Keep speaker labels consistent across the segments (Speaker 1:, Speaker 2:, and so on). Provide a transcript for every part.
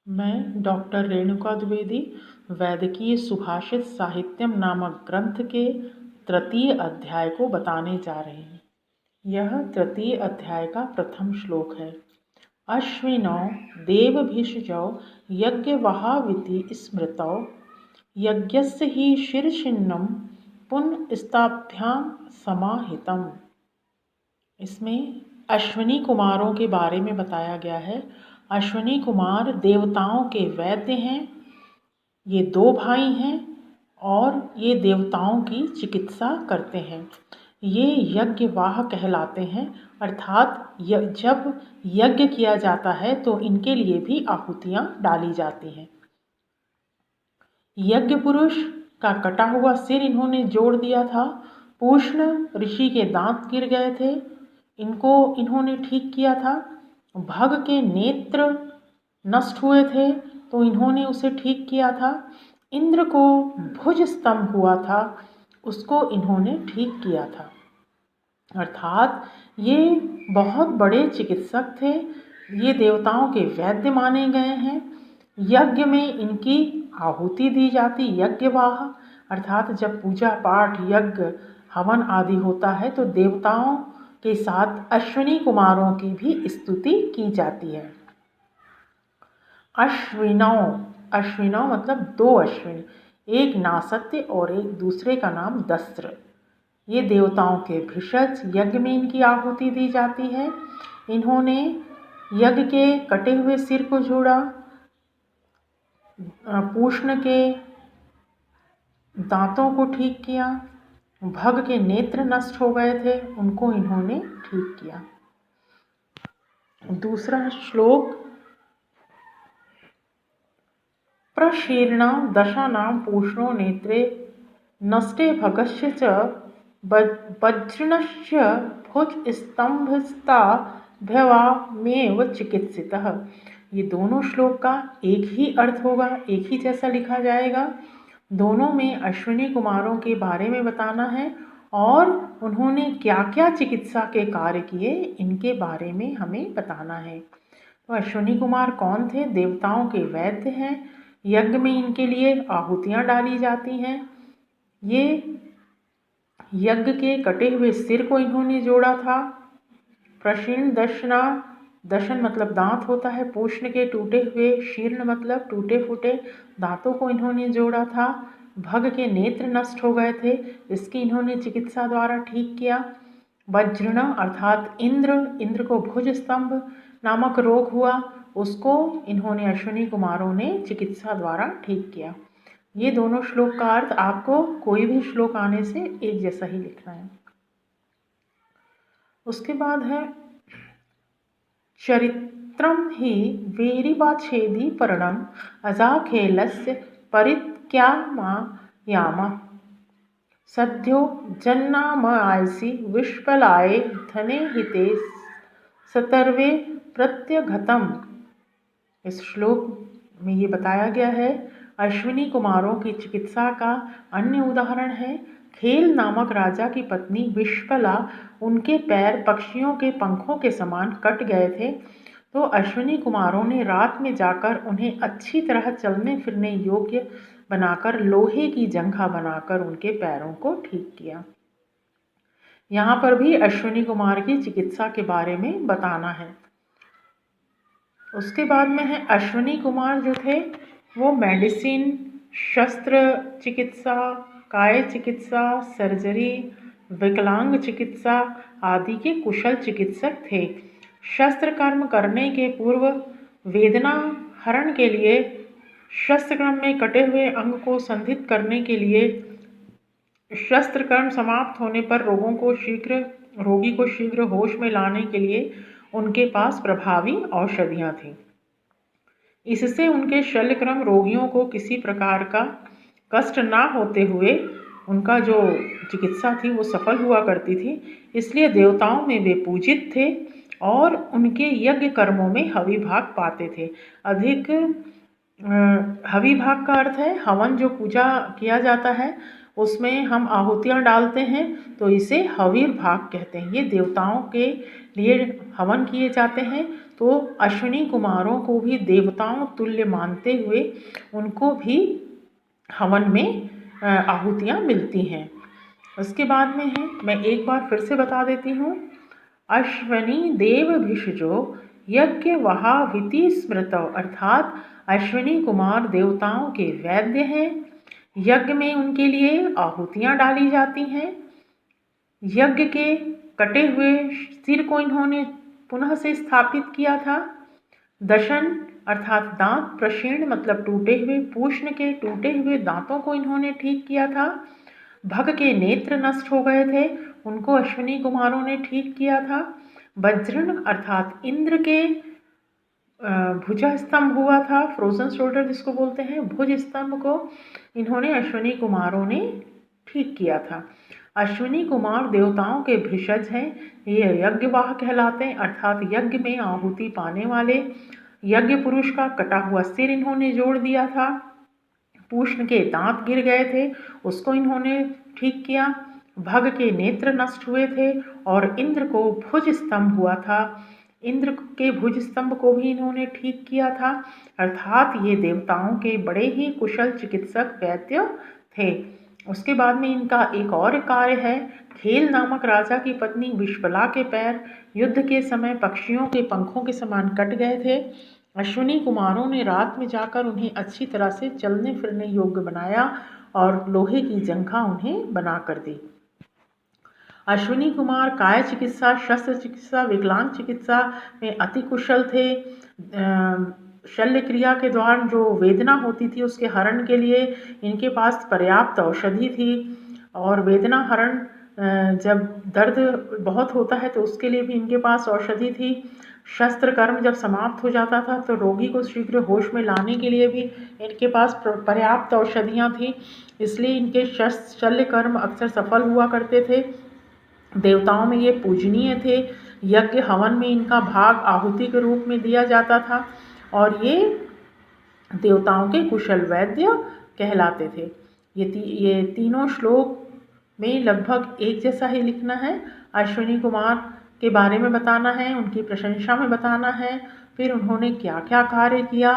Speaker 1: मैं डॉक्टर रेणुका द्विवेदी वैदिकीय सुभाषित साहित्यम नामक ग्रंथ के तृतीय अध्याय को बताने जा रहे हैं। यह तृतीय अध्याय का प्रथम श्लोक है। अश्विनौ देवभिषजौ यज्ञवहाविति स्मृतौ यज्ञस्य हि शिरछिन्नं पुनस्ताभ्यां समाहितम्। इसमें अश्विनी कुमारों के बारे में बताया गया है। अश्विनी कुमार देवताओं के वैद्य हैं। ये दो भाई हैं और ये देवताओं की चिकित्सा करते हैं। ये यज्ञवाह कहलाते हैं, अर्थात जब यज्ञ किया जाता है तो इनके लिए भी आहुतियाँ डाली जाती हैं। यज्ञ पुरुष का कटा हुआ सिर इन्होंने जोड़ दिया था। पूष्ण ऋषि के दांत गिर गए थे, इनको इन्होंने ठीक किया था। भग के नेत्र नष्ट हुए थे तो इन्होंने उसे ठीक किया था। इंद्र को भुज स्तंभ हुआ था, उसको इन्होंने ठीक किया था। अर्थात ये बहुत बड़े चिकित्सक थे। ये देवताओं के वैद्य माने गए हैं। यज्ञ में इनकी आहुति दी जाती, यज्ञवाह, अर्थात जब पूजा पाठ यज्ञ हवन आदि होता है तो देवताओं के साथ अश्विनी कुमारों की भी स्तुति की जाती है। अश्विनौ, अश्विनौ मतलब दो अश्विन, एक नासत्य और एक दूसरे का नाम दस्त्र। ये देवताओं के भिषज, यज्ञ में इनकी आहुति दी जाती है। इन्होंने यज्ञ के कटे हुए सिर को जोड़ा, पूष्ण के दांतों को ठीक किया, भग के नेत्र नष्ट हो गए थे, उनको इन्होंने ठीक किया। दूसरा श्लोक, प्रशीर्णा दशानां पूष्णो नेत्रे नष्टे भगस्य च वज्रणस्य भुजस्तंभस्ताभ्यवामेव चिकित्सितः। ये दोनों श्लोक का एक ही अर्थ होगा, एक ही जैसा लिखा जाएगा। दोनों में अश्विनी कुमारों के बारे में बताना है और उन्होंने क्या क्या चिकित्सा के कार्य किए इनके बारे में हमें बताना है। तो अश्विनी कुमार कौन थे? देवताओं के वैद्य हैं। यज्ञ में इनके लिए आहुतियाँ डाली जाती हैं। ये यज्ञ के कटे हुए सिर को इन्होंने जोड़ा था। प्रशीर्ण दशना, दशन मतलब दांत होता है। पूष्ण के टूटे हुए, शीर्ण मतलब टूटे फूटे दांतों को इन्होंने जोड़ा था। भग के नेत्र नष्ट हो गए थे, इसकी इन्होंने चिकित्सा द्वारा ठीक किया। वज्रण अर्थात इंद्र को भुज स्तंभ नामक रोग हुआ, उसको इन्होंने अश्विनी कुमारों ने चिकित्सा द्वारा ठीक किया। ये दोनों श्लोक का अर्थ आपको कोई भी श्लोक आने से एक जैसा ही लिखना है। उसके बाद है चरित्रम ही वीरिवाछेदी पर्णम अजाखेलस्य परित्यामायामा सद्यो जन्नामआयसि विश्वलाये धने हिते सतर्वे प्रत्यघतम। इस श्लोक में ये बताया गया है अश्विनी कुमारों की चिकित्सा का अन्य उदाहरण है। खेल नामक राजा की पत्नी विश्वला, उनके पैर पक्षियों के पंखों के समान कट गए थे, तो अश्विनी कुमारों ने रात में जाकर उन्हें अच्छी तरह चलने फिरने योग्य बनाकर लोहे की जंघा बनाकर उनके पैरों को ठीक किया। यहाँ पर भी अश्विनी कुमार की चिकित्सा के बारे में बताना है। उसके बाद में है अश्विनी कुमार जो थे वो मेडिसिन, शस्त्र चिकित्सा, काय चिकित्सा, सर्जरी, विकलांग चिकित्सा आदि के कुशल चिकित्सक थे। शस्त्र कर्म करने के पूर्व वेदना हरण के लिए, शस्त्र कर्म में कटे हुए अंग को संधित करने के लिए, शस्त्र कर्म समाप्त होने पर रोगी को शीघ्र होश में लाने के लिए उनके पास प्रभावी औषधियाँ थीं। इससे उनके शल्यक्रम रोगियों को किसी प्रकार का कष्ट ना होते हुए उनका जो चिकित्सा थी वो सफल हुआ करती थी। इसलिए देवताओं में वे पूजित थे और उनके यज्ञ कर्मों में हवि भाग पाते थे। अधिक हवि भाग का अर्थ है हवन, जो पूजा किया जाता है उसमें हम आहुतियाँ डालते हैं तो इसे हवीर भाग कहते हैं। ये देवताओं के लिए हवन किए जाते हैं, तो अश्विनी कुमारों को भी देवताओं तुल्य मानते हुए उनको भी हवन में आहुतियाँ मिलती हैं। उसके बाद में है, मैं एक बार फिर से बता देती हूँ, अश्वनी देव भिषजो यज्ञ वहाविति स्मृत, अर्थात अश्विनी कुमार देवताओं के वैद्य हैं। यज्ञ में उनके लिए आहुतियाँ डाली जाती हैं। यज्ञ के कटे हुए सिर को इन्होंने पुनः से स्थापित किया था। दशन अर्थात दांत, प्रशीर्ण मतलब टूटे हुए, पूष्ण के टूटे हुए दांतों को इन्होंने ठीक किया था। भग के नेत्र नष्ट हो गए थे, उनको अश्विनी कुमारों ने ठीक किया था। वज्रण अर्थात इंद्र के भुजा स्तंभ हुआ था, फ्रोजन शोल्डर जिसको बोलते हैं, भुज स्तंभ को इन्होंने अश्विनी कुमारों ने ठीक किया था। अश्विनी कुमार देवताओं के भिषज हैं, ये यज्ञवाह कहलाते हैं, अर्थात यज्ञ में आहुति पाने वाले। यज्ञ पुरुष का कटा हुआ सिर इन्होंने जोड़ दिया था। पूष्ण के दांत गिर गए थे, उसको इन्होंने ठीक किया। भग के नेत्र नष्ट हुए थे और इंद्र को भुज स्तंभ हुआ था, इंद्र के भुज स्तंभ को भी इन्होंने ठीक किया था। अर्थात ये देवताओं के बड़े ही कुशल चिकित्सक वैद्य थे। उसके बाद में इनका एक और कार्य है, खेल नामक राजा की पत्नी विश्वला के पैर युद्ध के समय पक्षियों के पंखों के समान कट गए थे। अश्विनी कुमारों ने रात में जाकर उन्हें अच्छी तरह से चलने फिरने योग्य बनाया और लोहे की जंघा उन्हें बना कर दी। अश्विनी कुमार काय चिकित्सा, शस्त्र चिकित्सा, विकलांग चिकित्सा में अति कुशल थे। शल्य क्रिया के दौरान जो वेदना होती थी उसके हरण के लिए इनके पास पर्याप्त औषधि थी, और वेदना हरण जब दर्द बहुत होता है तो उसके लिए भी इनके पास औषधि थी। शस्त्र कर्म जब समाप्त हो जाता था तो रोगी को शीघ्र होश में लाने के लिए भी इनके पास पर्याप्त औषधियाँ थी, इसलिए इनके शल्य कर्म अक्सर सफल हुआ करते थे। देवताओं में ये पूजनीय थे। यज्ञ हवन में इनका भाग आहुति के रूप में दिया जाता था और ये देवताओं के कुशल वैद्य कहलाते थे। ये तीनों श्लोक में लगभग एक जैसा ही लिखना है। अश्विनी कुमार के बारे में बताना है, उनकी प्रशंसा में बताना है, फिर उन्होंने क्या क्या कार्य किया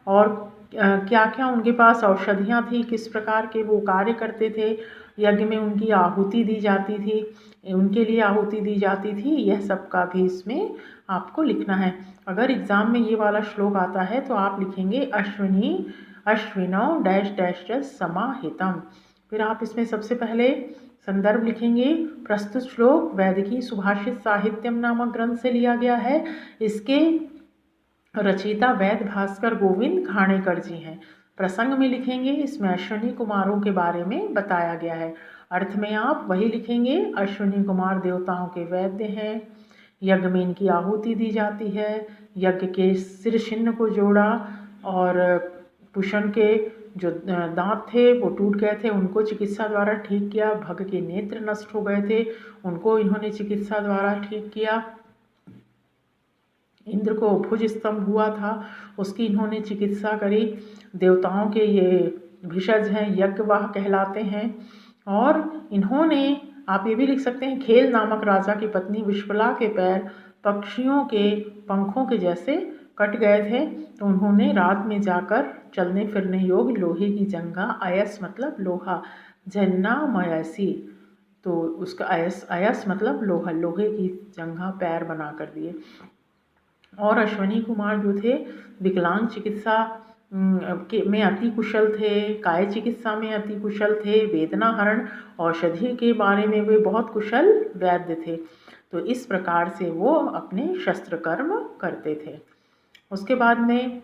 Speaker 1: और क्या क्या उनके पास औषधियाँ थी, किस प्रकार के वो कार्य करते थे, यज्ञ में उनकी आहुति दी जाती थी, उनके लिए आहुति दी जाती थी, यह सब का भी इसमें आपको लिखना है। अगर एग्ज़ाम में ये वाला श्लोक आता है तो आप लिखेंगे अश्विनी अश्विनौ डैश डैश डैश समाहितम। फिर आप इसमें सबसे पहले संदर्भ लिखेंगे। प्रस्तुत श्लोक वैदिकी सुभाषित साहित्यम नामक ग्रंथ से लिया गया है। इसके रचयिता वैद भास्कर गोविंद घाणेकर जी हैं। प्रसंग में लिखेंगे, इसमें अश्विनी कुमारों के बारे में बताया गया है। अर्थ में आप वही लिखेंगे, अश्विनी कुमार देवताओं के वैद्य हैं, यज्ञ में इनकी आहुति दी जाती है, यज्ञ के सिर छिन्न को जोड़ा और पुष्ण के जो दांत थे वो टूट गए थे उनको चिकित्सा द्वारा ठीक किया, भग के नेत्र नष्ट हो गए थे उनको इन्होंने चिकित्सा द्वारा ठीक किया, इंद्र को भुज स्तंभ हुआ था उसकी इन्होंने चिकित्सा करी। देवताओं के ये भिषज हैं, यज्ञवाह कहलाते हैं। और इन्होंने, आप ये भी लिख सकते हैं, खेल नामक राजा की पत्नी विश्वला के पैर पक्षियों के पंखों के जैसे कट गए थे तो उन्होंने रात में जाकर चलने फिरने योग्य लोहे की जंघा, अयस मतलब लोहा, जन्ना मयसी, तो उसका अयस मतलब लोहा, लोहे की जंघा पैर बना कर दिए। और अश्विनी कुमार जो थे विकलांग चिकित्सा में अति कुशल थे, काय चिकित्सा में अति कुशल थे, वेदना हरण औषधि के बारे में वे बहुत कुशल वैद्य थे। तो इस प्रकार से वो अपने शस्त्र कर्म करते थे। उसके बाद में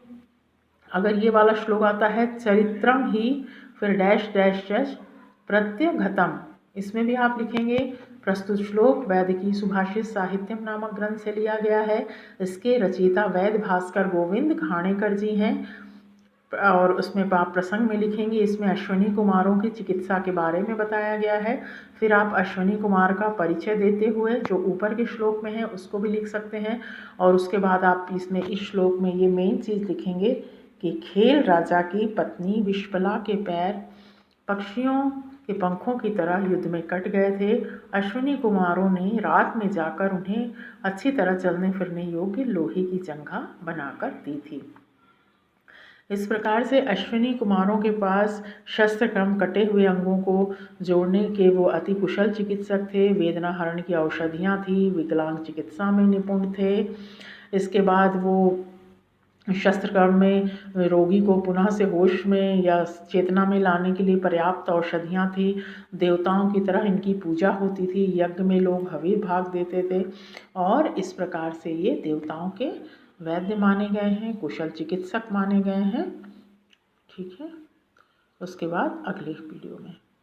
Speaker 1: अगर ये वाला श्लोक आता है, चरित्रम ही फिर डैश डैश डैश प्रत्यघतम, इसमें भी आप लिखेंगे प्रस्तुत श्लोक वैदिकी सुभाषित साहित्यम नामक ग्रंथ से लिया गया है। इसके रचयिता वैद भास्कर गोविंद घाणेकर जी हैं और उसमें आप प्रसंग में लिखेंगे, इसमें अश्विनी कुमारों की चिकित्सा के बारे में बताया गया है। फिर आप अश्विनी कुमार का परिचय देते हुए जो ऊपर के श्लोक में है उसको भी लिख सकते हैं और उसके बाद आप इसमें इस श्लोक में ये मेन चीज़ लिखेंगे कि खेल राजा की पत्नी विश्वला के पैर पक्षियों के पंखों की तरह युद्ध में कट गए थे। अश्विनी कुमारों ने रात में जाकर उन्हें अच्छी तरह चलने फिरने योग्य लोहे की जंघा बनाकर दी थी। इस प्रकार से अश्विनी कुमारों के पास शस्त्र क्रम कटे हुए अंगों को जोड़ने के वो अति कुशल चिकित्सक थे। वेदना हरण की औषधियाँ थी, विकलांग चिकित्सा में निपुण थे। इसके बाद वो शस्त्र क्रम में रोगी को पुनः से होश में या चेतना में लाने के लिए पर्याप्त औषधियाँ थी। देवताओं की तरह इनकी पूजा होती थी, यज्ञ में लोग हवीर भाग देते थे और इस प्रकार से ये देवताओं के वैद्य माने गए हैं, कुशल चिकित्सक माने गए हैं। ठीक है, उसके बाद अगले वीडियो में